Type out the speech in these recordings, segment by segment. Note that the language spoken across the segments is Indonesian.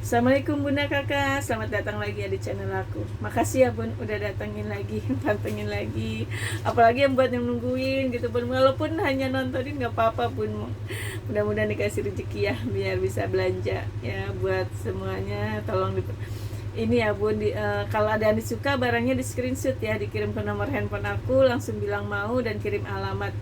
Assalamualaikum Bunda Kakak, selamat datang lagi ya di channel aku. Makasih ya Bun, udah datengin lagi, pantengin lagi. Apalagi yang buat yang nungguin gitu Bun, walaupun hanya nontonin gak apa-apa Bun. Mudah-mudahan dikasih rezeki ya, biar bisa belanja ya buat semuanya. Tolong ini ya Bun, kalau ada yang disuka barangnya di screenshot ya, dikirim ke nomor handphone aku, langsung bilang mau dan kirim alamat.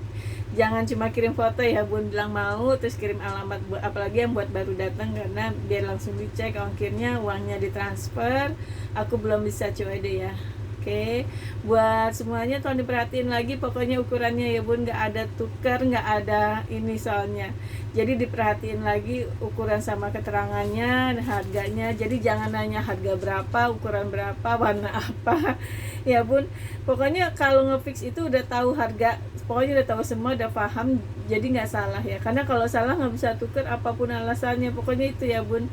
Jangan cuma kirim foto ya Bun, bilang mau terus kirim alamat, apalagi yang buat baru datang, karena biar langsung dicek ongkirnya, uangnya ditransfer. Aku belum bisa COD ya. Oke, buat semuanya tolong diperhatiin lagi, pokoknya ukurannya ya Bun, nggak ada tukar, nggak ada ini soalnya. Jadi diperhatiin lagi ukuran sama keterangannya, harganya. Jadi jangan nanya harga berapa, ukuran berapa, warna apa ya Bun. Pokoknya kalau ngefix itu udah tahu harga, pokoknya udah tahu semua, udah paham, jadi nggak salah ya. Karena kalau salah nggak bisa tukar apapun alasannya, pokoknya itu ya Bun.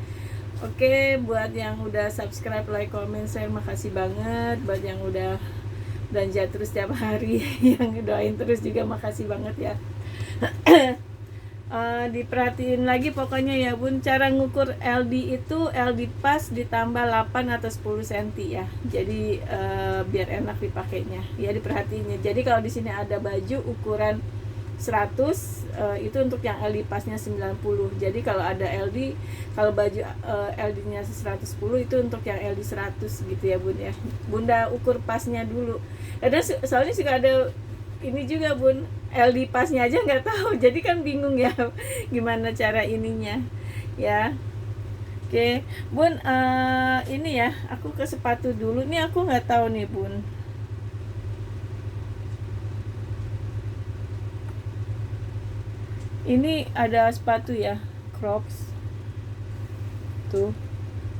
Oke, buat yang udah subscribe, like, comment, share, makasih banget. Buat yang udah belanja terus tiap hari, yang doain terus juga makasih banget ya. Diperhatiin lagi pokoknya ya Bun, cara ngukur LD itu LD pas ditambah 8 atau 10 cm ya. Jadi biar enak dipakainya ya, diperhatiinnya. Jadi kalau di sini ada baju ukuran 100, itu untuk yang LD pasnya 90. Jadi kalau ada LD, kalau baju LD nya 110 itu untuk yang LD 100 gitu ya Bun ya. Bunda ukur pasnya dulu. Ada soalnya juga ada ini juga Bun, LD pasnya aja nggak tahu, jadi kan bingung ya gimana cara ininya ya. Oke Bun, ini ya aku ke sepatu dulu nih, aku nggak tahu nih Bun. Ini ada sepatu ya, Crocs tuh,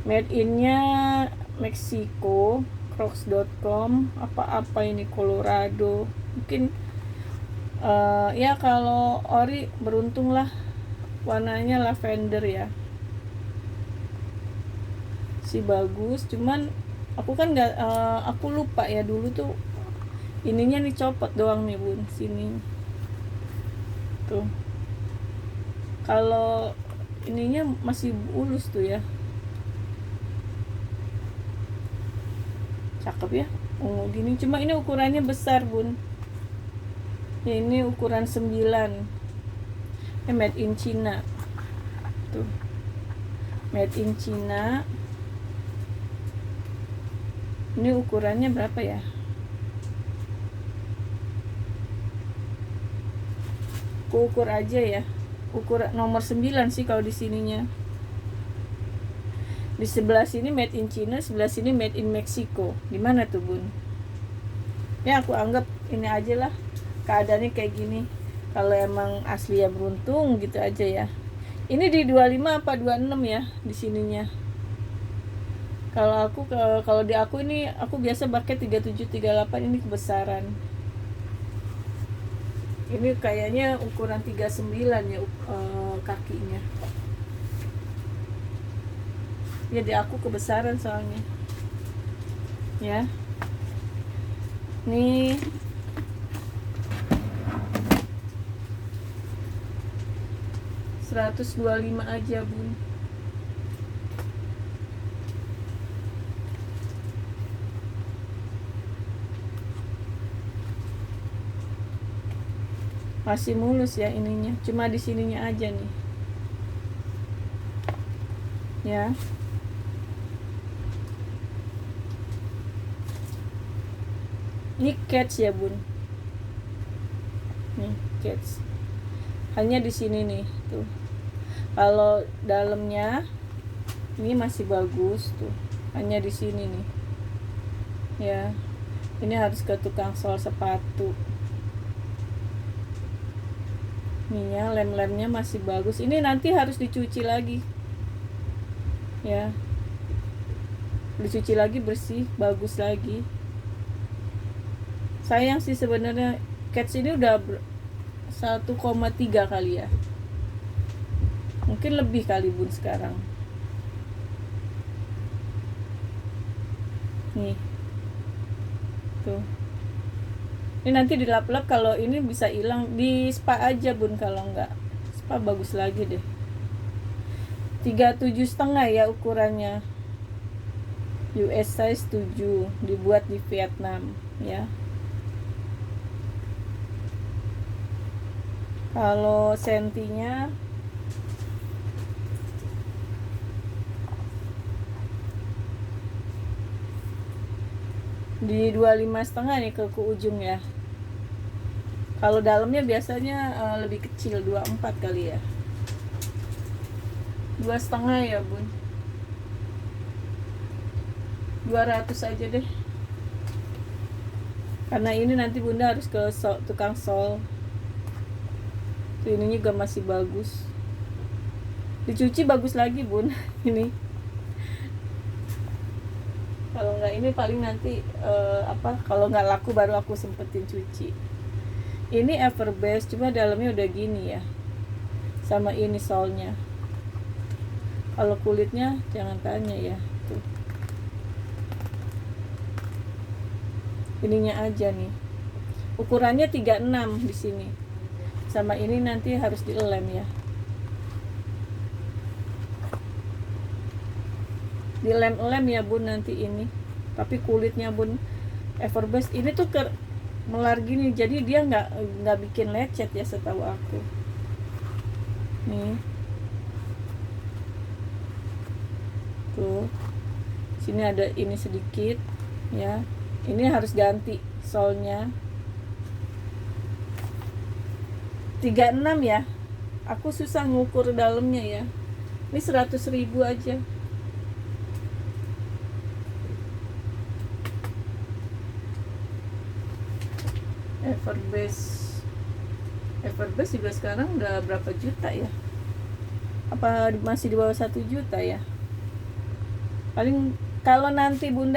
made innya Meksiko, crocs.com, apa ini Colorado mungkin. Ya kalau ori beruntung lah, warnanya lavender ya, si bagus. Cuman aku kan nggak, aku lupa ya, dulu tuh ininya nih copot doang nih Bun, sini tuh. Kalau ininya masih ulus tuh ya, cakep ya, ungu gini. Cuma ini ukurannya besar Bun ya, ini ukuran 9, made in China tuh, made in China. Ini ukurannya berapa ya, aku ukur aja ya, ukuran nomor 9 sih kalau di sininya. Di sebelah sini made in China, sebelah sini made in Mexico. Di mana tuh Bun? Ya aku anggap ini aja lah, keadaannya kayak gini. Kalau emang asli ya beruntung gitu aja ya. Ini di 25 apa 26 ya di sininya. Kalau di aku ini, aku biasa pakai 37 38, ini kebesaran. Ini kayaknya ukuran 39 ya, kakinya. Ya di aku kebesaran soalnya. Ya. Nih. $125 aja Bun. Masih mulus ya ininya, cuma di sininya aja nih ya. Ini catch ya Bun, nih catch hanya di sini nih tuh. Kalau dalamnya ini masih bagus tuh, hanya di sini nih ya. Ini harus ke tukang sol sepatu. Ininya lem-lemnya masih bagus. Ini nanti harus dicuci lagi ya, dicuci lagi bersih, bagus lagi. Sayang sih sebenarnya, Cats ini udah 1,3 kali ya, mungkin lebih kali Bun sekarang. Nih tuh, ini nanti dilap-lap, kalau ini bisa hilang, di spa aja Bun. Kalau enggak spa bagus lagi deh. 37,5 ya ukurannya. US size 7, dibuat di Vietnam ya. Kalau sentinya di 25,5 nih ke ujung ya. Kalau dalamnya biasanya lebih kecil, 24 kali ya. 2,5 ya bun, 200 aja deh, karena ini nanti bunda harus ke tukang sol. Tuh, ininya juga masih bagus, dicuci bagus lagi bun. Ini kalau nggak ini paling nanti kalau nggak laku baru aku sempetin cuci. Ini Everbest, cuma dalamnya udah gini ya, sama ini solnya. Kalau kulitnya jangan tanya ya, tuh ininya aja nih, ukurannya 36 di sini. Sama ini nanti harus dilem ya, dilem-lem ya bun nanti ini. Tapi kulitnya bun Everbest ini tuh melar gini, jadi dia nggak bikin lecet ya setahu aku. Nih tuh, sini ada ini sedikit ya, ini harus ganti solnya. 36 ya, aku susah ngukur dalamnya ya. Ini 100.000 aja. Everbest juga sekarang udah berapa juta ya? Apa masih di bawah 1 juta ya? Paling kalau nanti bun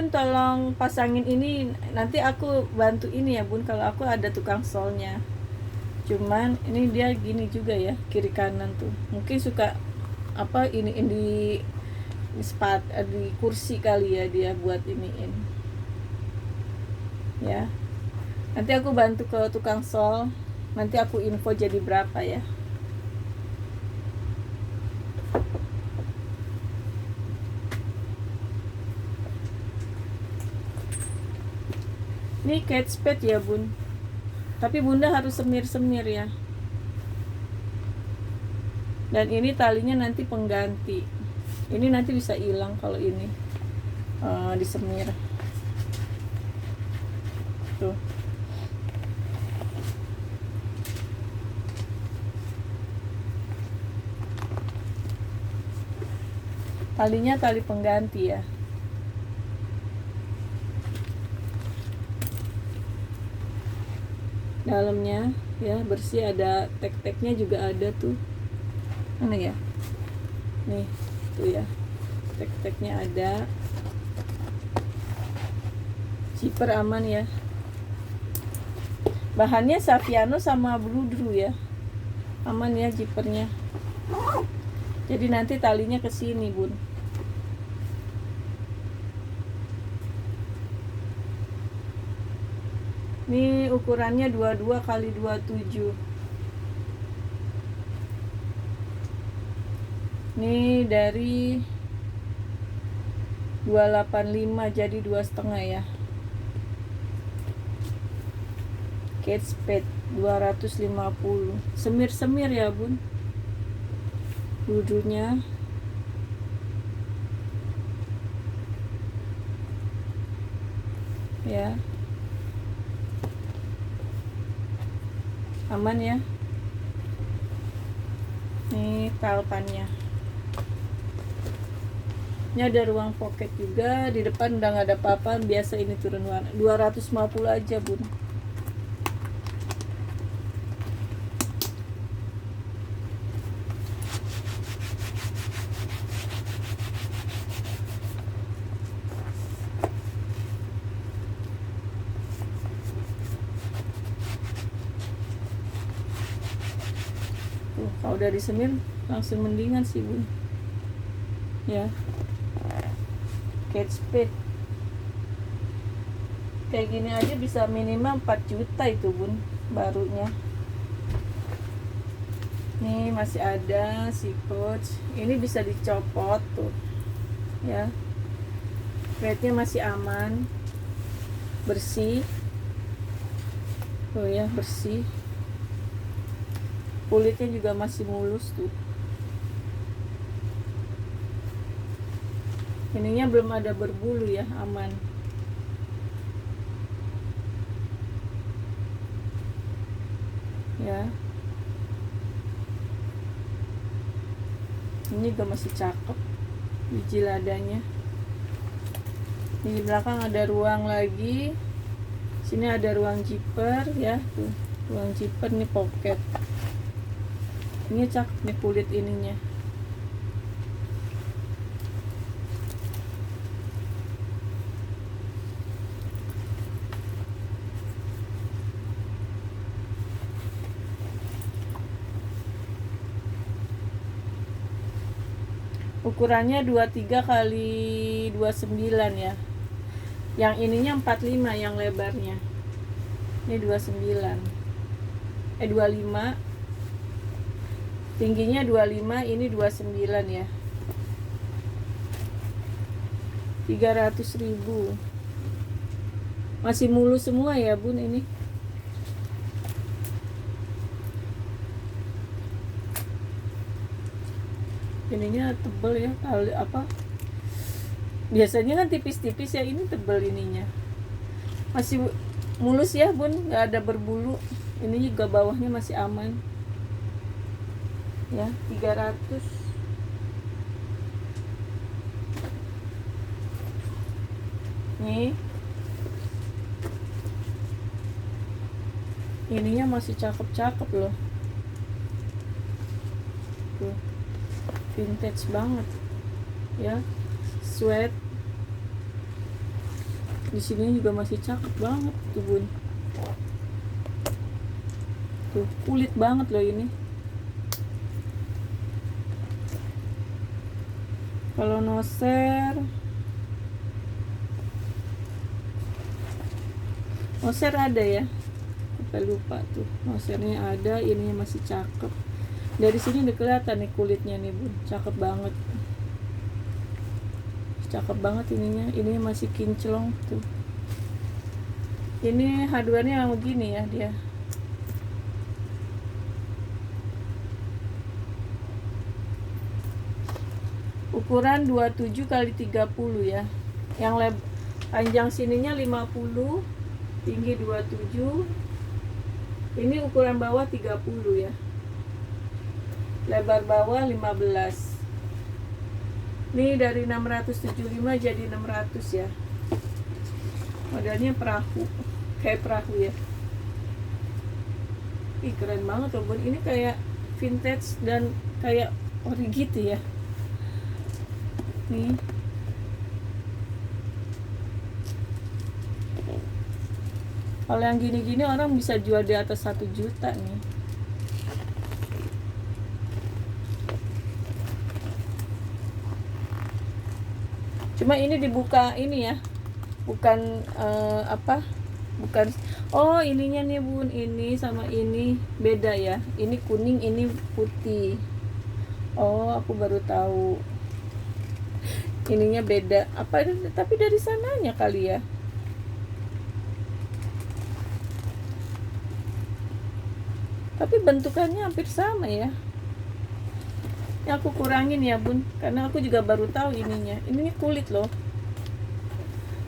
tolong pasangin ini, nanti aku bantu ini ya bun, kalau aku ada tukang solnya. Cuman ini dia gini juga ya, kiri kanan tuh. Mungkin suka ini di kursi kali ya dia buat iniin. Ya. Nanti aku bantu ke tukang sol. Nanti aku info jadi berapa ya. Ini Kate Spade ya bun, tapi bunda harus semir-semir ya. Dan ini talinya nanti pengganti. Ini nanti bisa hilang kalau ini disemir. Tuh. Talinya tali pengganti ya. Dalamnya ya bersih, ada tek-teknya juga ada tuh. Mana ya? Nih, tuh ya. Tek-teknya ada. Zipper aman ya. Bahannya Saviano sama Bludru ya. Aman ya zippernya. Jadi nanti talinya ke sini, bun. Ini ukurannya 22 kali 27. Ini dari 285 jadi 2,5 ya. Kate Spade 250. Semir-semir ya, bun. Dudunya. Ya. Aman ya. Ini talpannya. Ini ada ruang pocket juga. Di depan udah nggak ada apa-apa. Biasa ini turun warna. 250 aja, bun. Kalau udah disemir langsung mendingan sih, bun. Ya. Kate Spade kayak gini aja bisa minimal 4 juta itu, bun, barunya. Nih masih ada si coach. Ini bisa dicopot tuh ya, threadnya masih aman, bersih. Oh ya, bersih. Kulitnya juga masih mulus tuh. Ininya belum ada berbulu ya, aman. Ya. Ini juga masih cakep biji ladanya. Di belakang ada ruang lagi. Sini ada ruang zipper ya, tuh. Ruang zipper nih, pocket. Ini cakep nih kulit ininya. Ukurannya 23 kali 29 ya. Yang ininya 45 yang lebarnya. Ini 29. 25. Tingginya 25, ini 29 ya. 300.000. Masih mulus semua ya, Bun, ini. Ininya tebel ya, kali apa? Biasanya kan tipis-tipis ya, ini tebel ininya. Masih mulus ya, Bun, nggak ada berbulu. Ini juga bawahnya masih aman. Ya, 300. Nih. Ininya masih cakep-cakep loh. Tuh. Vintage banget ya, sweat. Di sini juga masih cakep banget tuh, Bun. Tuh, kulit banget loh ini. Kalau noser ada ya, kita lupa tuh, nosernya ada, ininya masih cakep. Dari sini udah kelihatan nih kulitnya nih, Bun, cakep banget. Cakep banget ininya masih kinclong tuh. Ini hardware-nya begini ya dia. Ukuran 27 kali 30 ya. Yang panjang sininya 50, tinggi 27. Ini ukuran bawah 30 ya. Lebar bawah 15. Ini dari 675 jadi 600 ya. Modelnya perahu, kayak perahu ya. Ih, keren banget loh, Bun. Ini kayak vintage dan kayak ori gitu ya. Nih. Kalau yang gini-gini orang bisa jual di atas 1 juta nih. Cuma ini dibuka ini ya, bukan bukan. Oh, ininya nih, Bun, ini sama ini beda ya. Ini kuning, ini putih. Oh, aku baru tahu. Ininya beda. Apa? Tapi dari sananya kali ya. Tapi bentukannya hampir sama ya. Ini aku kurangin ya, Bun, karena aku juga baru tahu ininya. Ini kulit loh.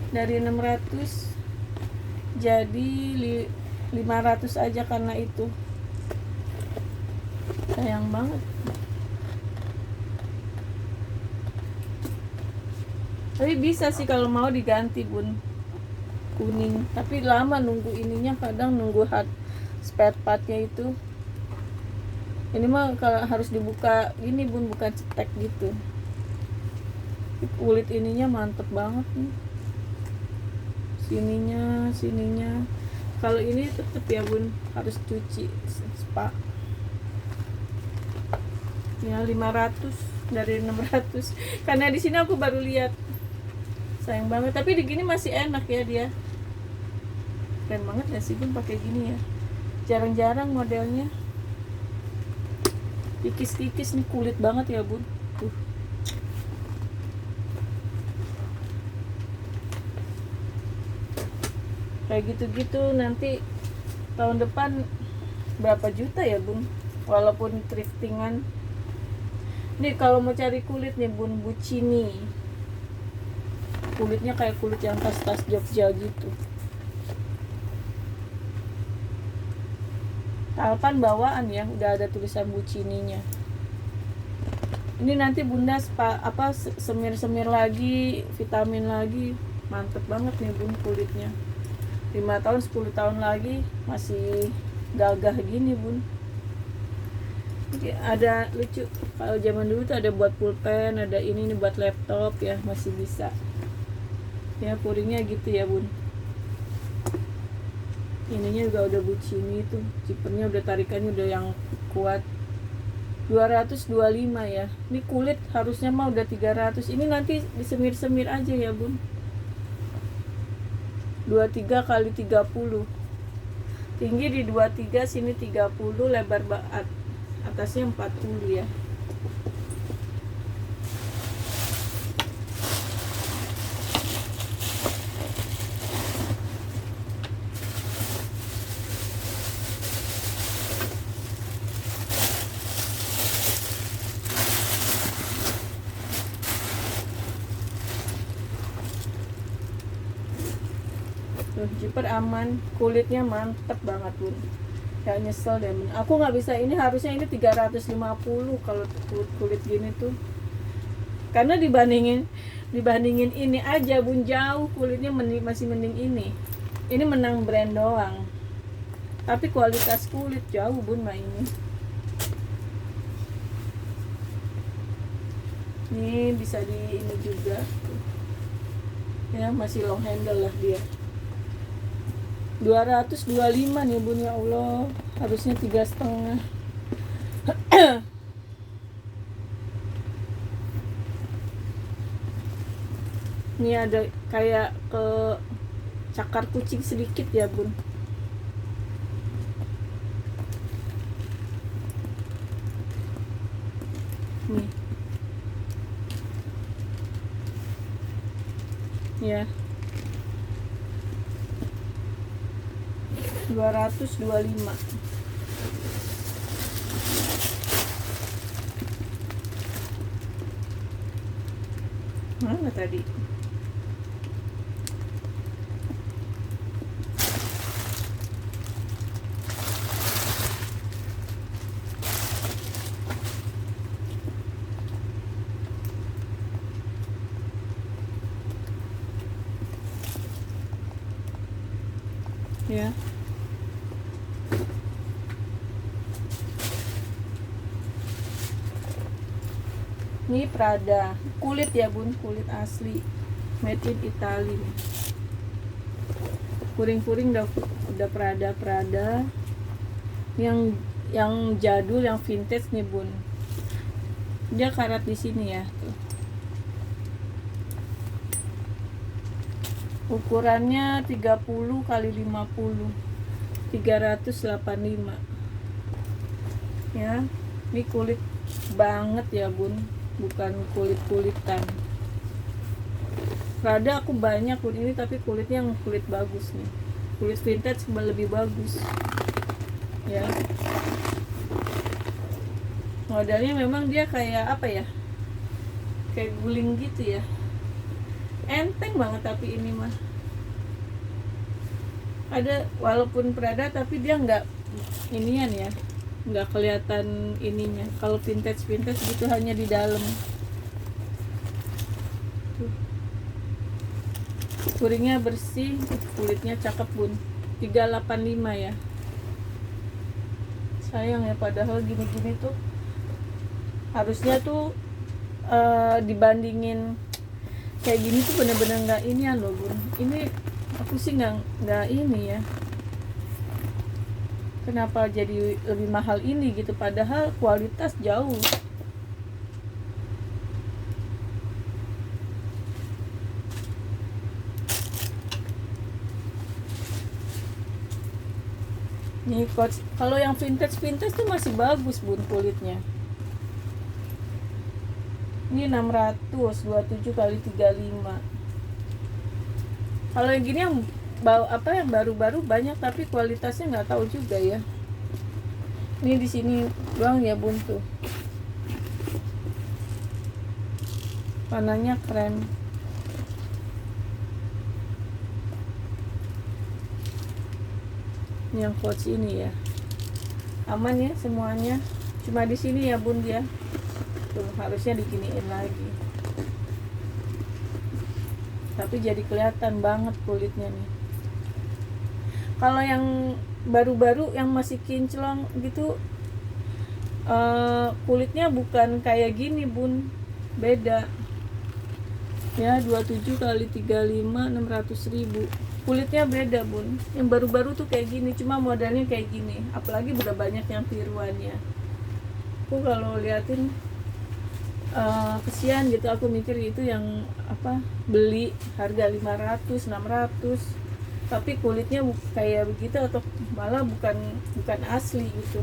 Dari 600 jadi 500 aja karena itu. Sayang banget. Tapi bisa sih kalau mau diganti, Bun, kuning. Tapi lama nunggu ininya, kadang nunggu spare partnya itu. Ini mah kalau harus dibuka gini, Bun, bukan cetek gitu. Kulit ininya mantep banget nih. Sininya. Kalau ini tetep ya, Bun, harus cuci spa. Ya 500 dari 600. Karena di sini aku baru lihat. Sayang banget, tapi di gini masih enak ya dia. Keren banget ya sih, Bun, pakai gini ya. Jarang-jarang modelnya. Kikis-kikis nih, kulit banget ya bun. Tuh. Kayak gitu-gitu nanti tahun depan berapa juta ya bun, walaupun thriftingan. Nih kalau mau cari kulit nih bun, Buccini, kulitnya kayak kulit yang tas-tas Jogja gitu. Talpan bawaan ya, udah ada tulisan Buccininya. Ini nanti bunda semir-semir lagi, vitamin lagi, mantep banget nih bun kulitnya. 5 tahun 10 tahun lagi masih gagah gini bun. Jadi ada lucu, kalau zaman dulu tuh ada buat pulpen, ada ini nih buat laptop ya, masih bisa ya. Puringnya gitu ya bun. Ininya juga udah Buccini tuh, zippernya udah, tarikannya udah yang kuat. 225 ya. Ini kulit harusnya mah udah 300. Ini nanti disemir-semir aja ya bun. 23 kali 30. Tinggi di 23, sini 30, lebar atasnya 40 ya. Tuh, zipper aman, kulitnya mantep banget bun. Gak nyesel deh. Aku nggak bisa, ini harusnya ini 350 kalau kulit gini tuh. Karena dibandingin ini aja bun, jauh kulitnya masih mending ini. Ini menang brand doang. Tapi kualitas kulit jauh bun mah ini. Ini bisa di ini juga. Ya, masih long handle lah dia. 225 nih bun, ya Allah, harusnya 3,5. Ini ada kayak ke cakar kucing sedikit ya bun. Nih ya, 225. Mana tadi? Ya. Ini Prada, kulit ya bun, kulit asli, made in Italy. Puring-puring udah Prada. Yang jadul, yang vintage nih bun. Dia karat di sini ya, tuh. Ukurannya 30 kali 50, 385. Ya, ini kulit banget ya bun, bukan kulit-kulitan. Prada aku banyak kulit ini, tapi kulitnya yang kulit bagus nih. Kulit vintage lebih bagus. Ya. Modelnya memang dia kayak apa ya? Kayak guling gitu ya. Enteng banget tapi ini mah. Ada walaupun Prada tapi dia nggak inian ya. Nggak kelihatan ininya. Kalau vintage gitu hanya di dalam. Tuh. Kuringnya bersih, kulitnya cakep bun. 385 ya. Sayang ya, padahal gini-gini tuh harusnya tuh dibandingin kayak gini tuh bener-bener nggak inian loh bun. Ini aku sih nggak ini ya. Kenapa jadi lebih mahal ini gitu, padahal kualitas jauh. Nih kalau yang vintage tuh masih bagus bun kulitnya. Ini 600, 27 kali 35. Kalau yang gini yang yang baru-baru banyak tapi kualitasnya nggak tahu juga ya. Ini di sini doang ya bun tuh. Warnanya krem. Ini yang coach ini ya. Aman ya semuanya. Cuma di sini ya bun dia. Tuh harusnya diginiin lagi. Tapi jadi kelihatan banget kulitnya nih. Kalau yang baru-baru yang masih kinclong gitu, kulitnya bukan kayak gini bun, beda ya. 27 kali 35 600.000. Kulitnya beda bun. Yang baru-baru tuh kayak gini, cuma modelnya kayak gini. Apalagi udah banyak yang tiruannya. Aku kalau liatin kesian gitu, aku mikir itu yang beli harga 500 600 tapi kulitnya kayak begitu atau malah bukan asli gitu.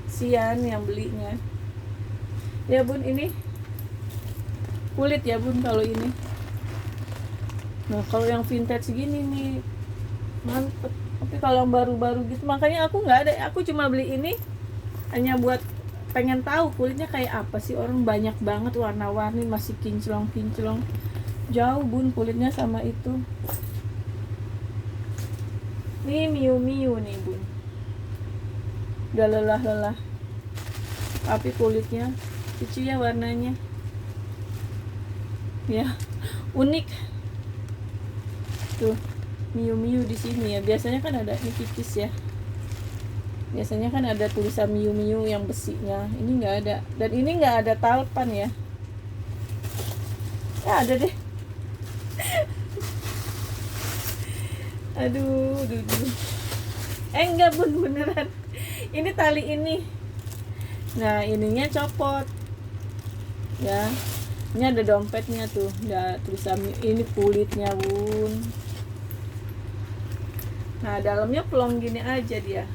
Kesian yang belinya ya bun. Ini kulit ya bun kalau ini. Nah kalau yang vintage gini nih mantep. Tapi kalau yang baru-baru gitu, makanya aku nggak ada, aku cuma beli ini hanya buat pengen tahu kulitnya kayak apa sih. Orang banyak banget warna-warni masih kinclong-kinclong. Jauh bun kulitnya sama itu. Ini Miu Miu nih bun, udah lelah tapi kulitnya lucu ya warnanya ya, unik tuh. Miu Miu di sini ya. Biasanya kan ada ini tipis ya. Biasanya kan ada tulisan Miu Miu yang besinya. Ini nggak ada. Dan ini nggak ada talpan ya. Ya ada deh. Aduh. Enggak bun, beneran. Ini tali ini. Nah ininya copot. Ya. Ini ada dompetnya tuh. Ya tulisan ini kulitnya bun. Nah dalamnya plong gini aja dia.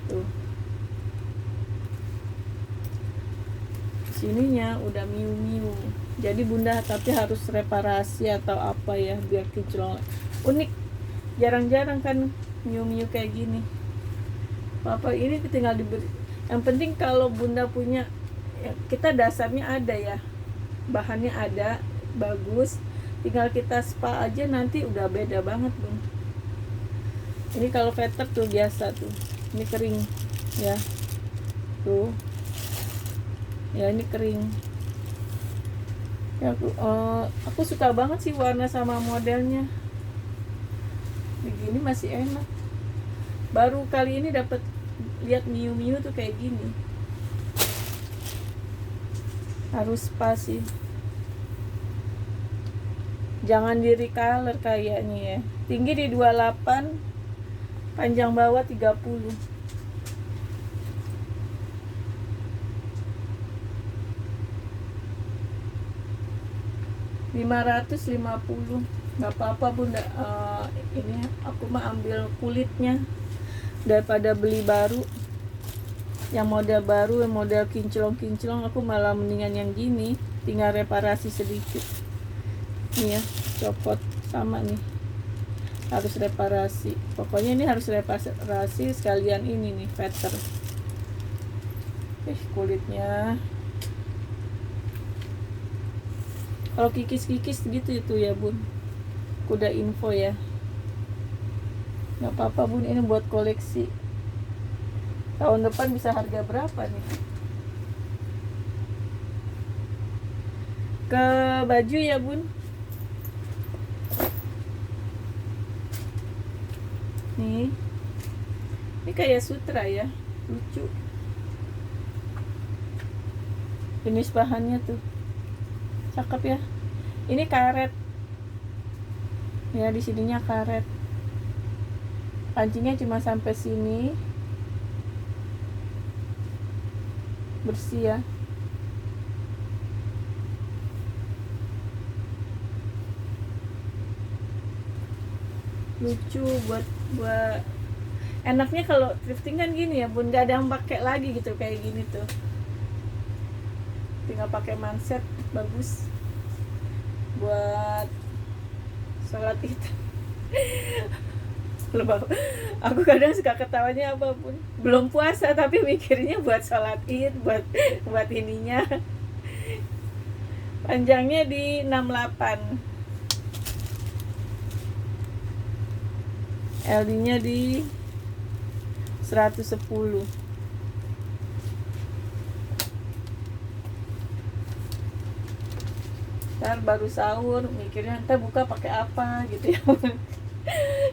Tuh. Sininya udah Miu Miu. Jadi bunda tapi harus reparasi atau apa ya biar kinclong. Unik. Jarang-jarang kan Miu Miu kayak gini. Papa ini tinggal diberi. Yang penting kalau bunda punya ya, kita dasarnya ada ya. Bahannya ada, bagus. Tinggal kita spa aja nanti udah beda banget bun. Ini kalau veter tuh biasa tuh, ini kering ya tuh ya, ini kering ya. Aku suka banget sih warna sama modelnya begini, masih enak. Baru kali ini dapat lihat Miu Miu tuh kayak gini. Harus pas sih, jangan di recolor kayaknya ya. Tinggi di 28, panjang bawah 30. 550. Nggak apa-apa bunda. Ini aku mah ambil kulitnya daripada beli baru. Yang model baru, yang model kinclong-kinclong, aku malah mendingan yang gini. Tinggal reparasi sedikit. Nih ya, copot sama nih. Harus reparasi. Pokoknya ini harus reparasi sekalian ini nih, veter. Kulitnya. Kalau kikis-kikis gitu itu ya bun. Udah info ya. Nggak apa-apa bun, ini buat koleksi. Tahun depan bisa harga berapa nih? Ke baju ya bun. Nih. Ini kayak sutra ya. Lucu. Jenis bahannya tuh. Cakep ya. Ini karet. Ya di sininya karet. Pancingnya cuma sampai sini. Bersih ya. Lucu buat enaknya kalau thrifting kan gini ya bun, nggak ada yang pakai lagi gitu kayak gini tuh. tinggal pakai manset, bagus buat sholat itu. Aku kadang suka ketawanya apapun belum puasa tapi mikirnya buat sholat id, buat ininya. Panjangnya di 68, LD nya di 110. Ntar baru sahur mikirnya ntar buka pakai apa gitu ya bun.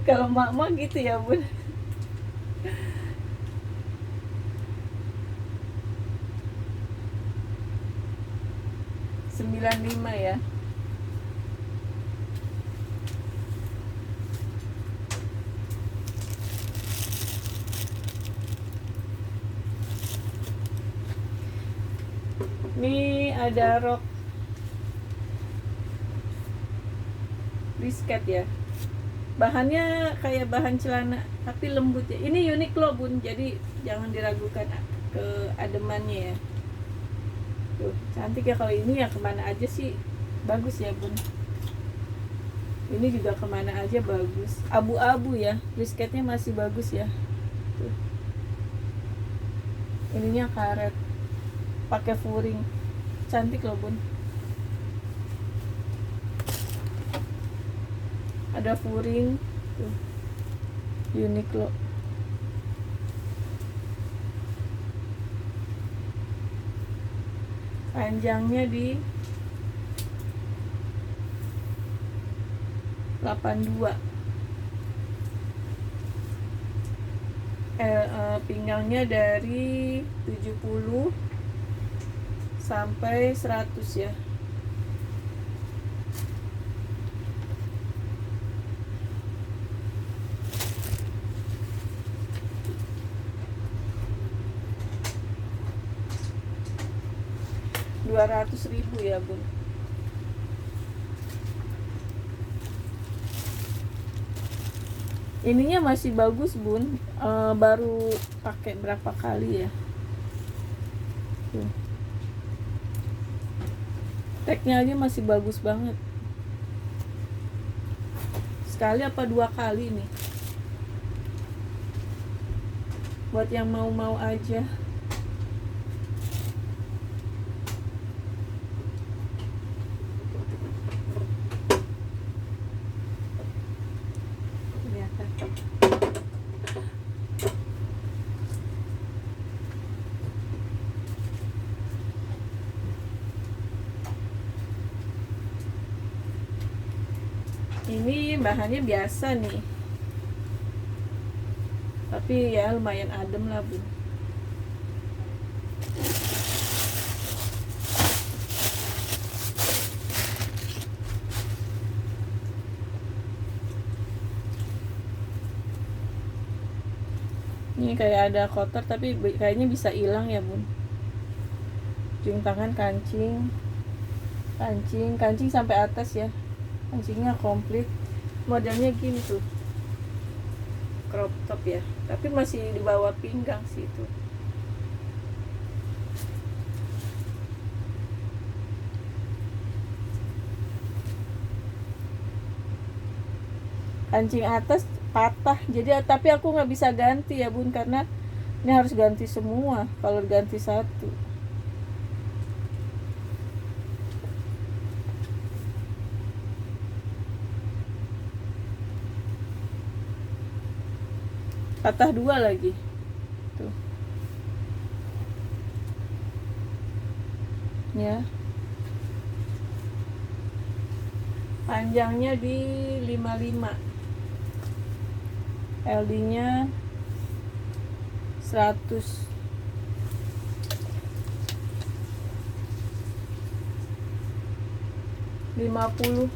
Kalau mak gitu ya bun. $95 ya. Ini ada rok brisket ya. Bahannya kayak bahan celana tapi lembut ya. Ini unik loh bun, jadi jangan diragukan ke ademannya ya. Tuh, cantik ya. Kalau ini ya kemana aja sih bagus ya bun. Ini juga kemana aja bagus. Abu-abu ya, brisketnya masih bagus ya. Tuh. Ininya karet, pakai furing, cantik loh bun. Ada furing tuh, unik loh. Panjangnya di 82. Pinggangnya dari 70 sampai 100 ya. $200.000 ya bun. Ininya masih bagus bun, baru pakai berapa kali ya. Tuh. Tagnya aja masih bagus banget. Sekali apa 2 kali nih. Buat yang mau aja. Ini bahannya biasa nih, tapi ya lumayan adem lah bun. Ini kayak ada kotor tapi kayaknya bisa hilang ya bun. Ujung tangan kancing sampai atas ya. Kancingnya komplit. Modelnya gini tuh, crop top ya, tapi masih di bawah pinggang sih itu. Kancing atas patah, jadi tapi aku nggak bisa ganti ya bun, karena ini harus ganti semua kalau ganti satu. Patah 2 lagi tuh ya. Panjangnya di 55, LD nya 100. $50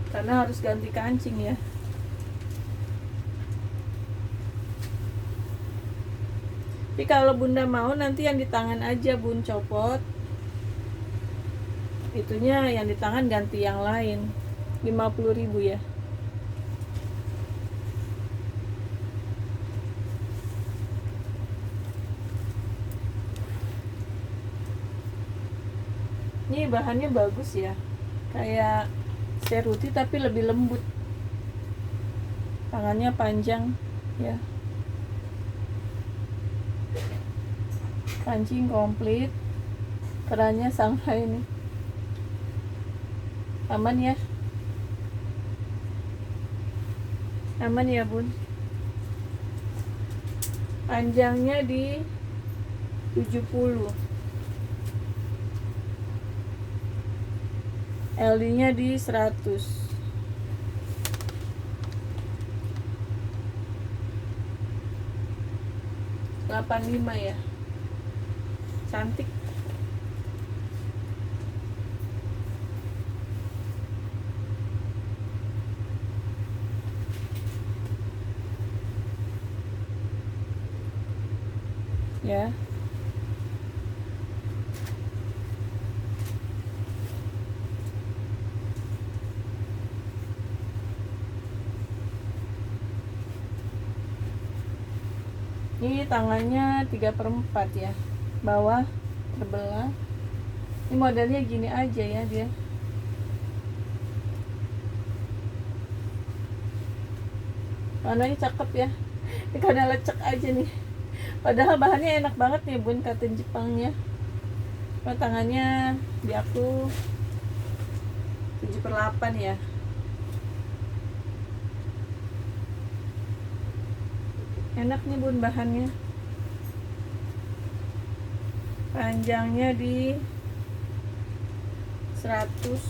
karena harus ganti kancing ya. Tapi kalau bunda mau nanti yang di tangan aja bun, copot itunya, yang di tangan ganti yang lain. 50.000 ya. Ini bahannya bagus ya, kayak seruti tapi lebih lembut. Tangannya panjang ya, kancing komplit, kerannya Shanghai nih. Aman ya, aman ya bun. Panjangnya di 70, LD nya di 100, 85 ya, cantik. Ya, ini tangannya 3/4 ya, bawah terbelah. Ini modelnya gini aja ya dia. Warnanya cakep ya. Ini karena lecek aja nih. Padahal bahannya enak banget nih bun, katun Jepangnya. Tangannya di aku 7/8 ya. Enak nih bun bahannya. Panjangnya di 100,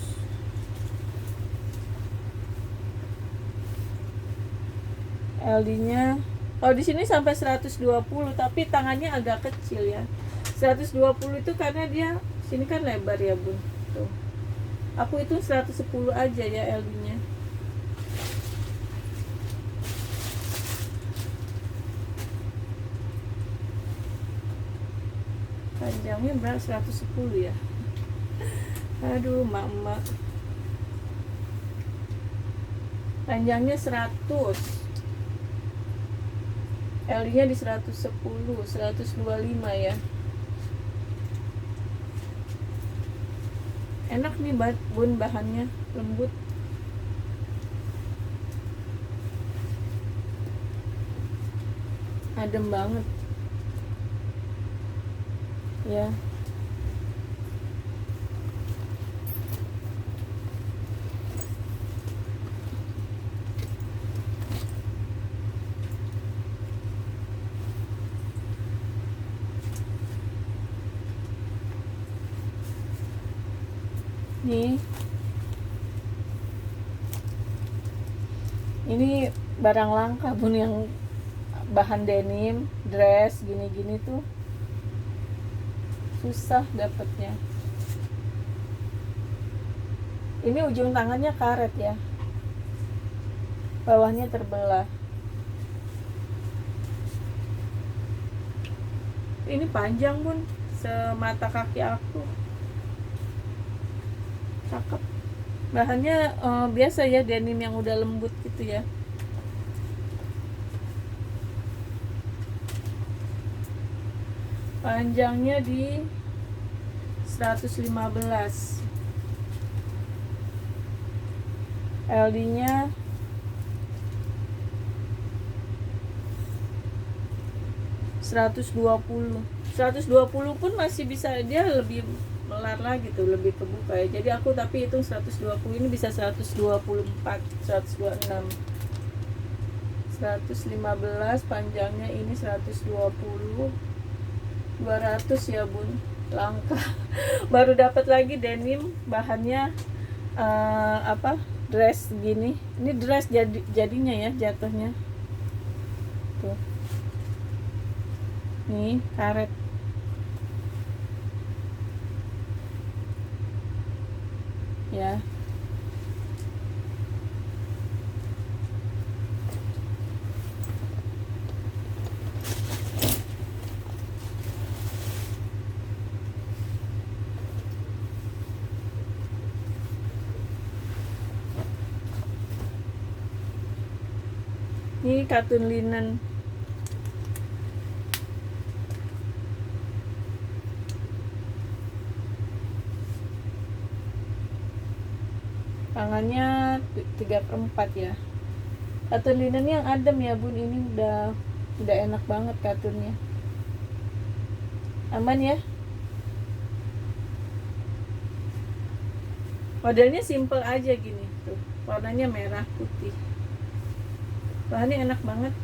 LD nya kalau di sini sampai 120, tapi tangannya agak kecil ya. 120 itu karena dia sini kan lebar ya bun. Tuh, aku itu 110 aja ya LD nya. Panjangnya berapa? 110 ya. Aduh mama. Panjangnya 100, LD nya di 110, 125 ya. Enak nih bun bahannya, lembut. Adem banget ya. Nih, ini barang langka bun, yang bahan denim, dress gini-gini tuh susah dapetnya. Ini ujung tangannya karet ya, bawahnya terbelah. Ini panjang bun, semata kaki aku. Cakep. Bahannya biasa ya, denim yang udah lembut gitu ya. Panjangnya di 115, LD nya 120. 120 pun masih bisa, dia lebih melar lagi tuh, lebih kebuka ya. Jadi aku tapi hitung 120, ini bisa 124, 126, 115, panjangnya ini 120, 200 ya bun, langka. Baru dapat lagi denim bahannya dress gini. Ini dress jadinya ya, jatuhnya tuh. Nih karet ya. Ini katun linen. tangannya 3/4 ya. Katun linen yang adem ya bun, ini udah enak banget katunnya, aman ya. Modelnya simple aja gini tuh, warnanya merah putih, bahannya enak banget.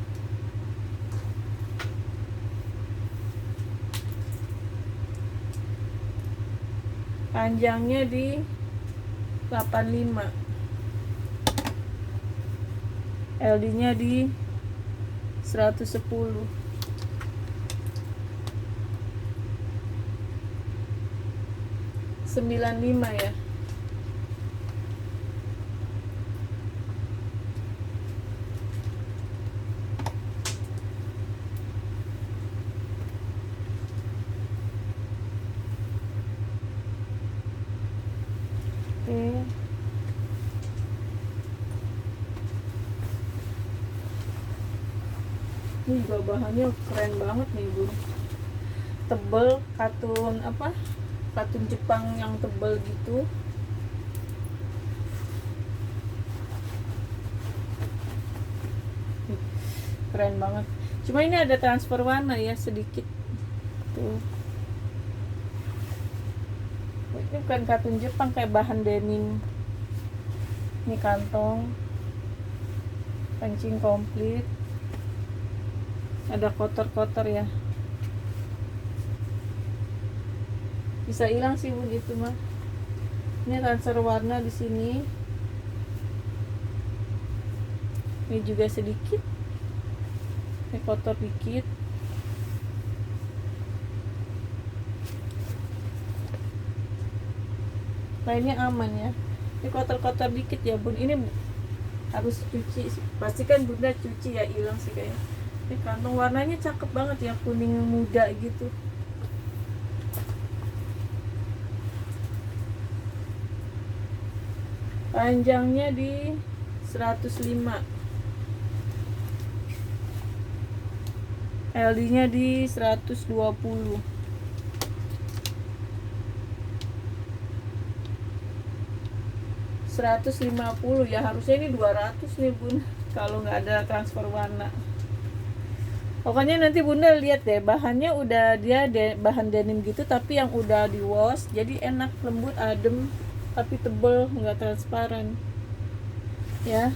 Panjangnya di 85, LD nya di 110, 95 ya. Oke. Ini juga bahannya keren banget nih bun, tebel, katun apa, katun Jepang yang tebel gitu. Keren banget, cuma ini ada transfer warna ya sedikit tuh. Ini bukan katun Jepang, kayak bahan denim. Ini kantong, kancing komplit, ada kotor-kotor ya, bisa hilang sih bun itu mah. Ini transfer warna di sini, ini juga sedikit, ini kotor dikit. Lainnya aman ya, ini kotor-kotor dikit ya bun, ini harus cuci, pastikan bunda cuci ya, hilang sih kayaknya. Ini kantong warnanya cakep banget ya, kuning muda gitu. Panjangnya di 105, LD nya di 120, 150 ya, harusnya ini 200 nih bun kalau nggak ada transfer warna. Pokoknya nanti bunda lihat deh, bahannya udah dia bahan denim gitu, tapi yang udah di wash, jadi enak, lembut, adem, tapi tebel, nggak transparan ya.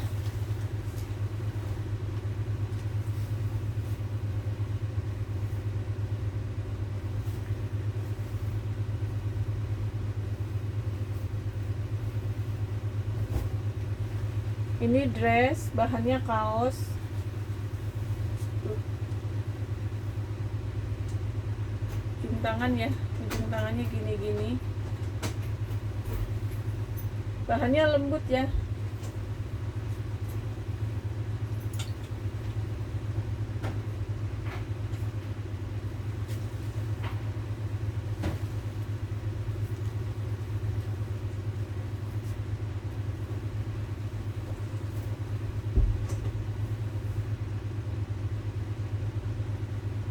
Ini dress, bahannya kaos. Ujung tangan ya, ujung tangannya gini-gini. Bahannya lembut ya.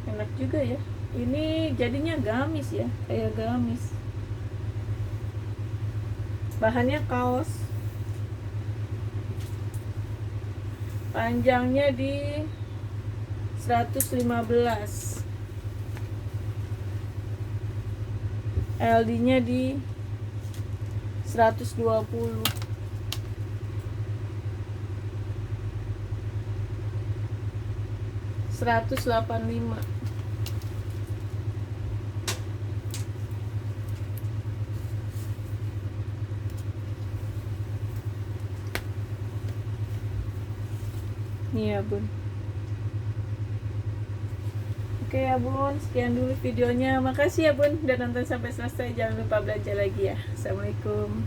Enak juga ya. Ini jadinya gamis ya, kayak gamis. Bahannya kaos. Panjangnya di 115, LD nya di 120, 185. Nih ya bun. Oke ya bun, sekian dulu videonya. Makasih ya bun udah nonton sampai selesai. Jangan lupa belajar lagi ya. Assalamualaikum.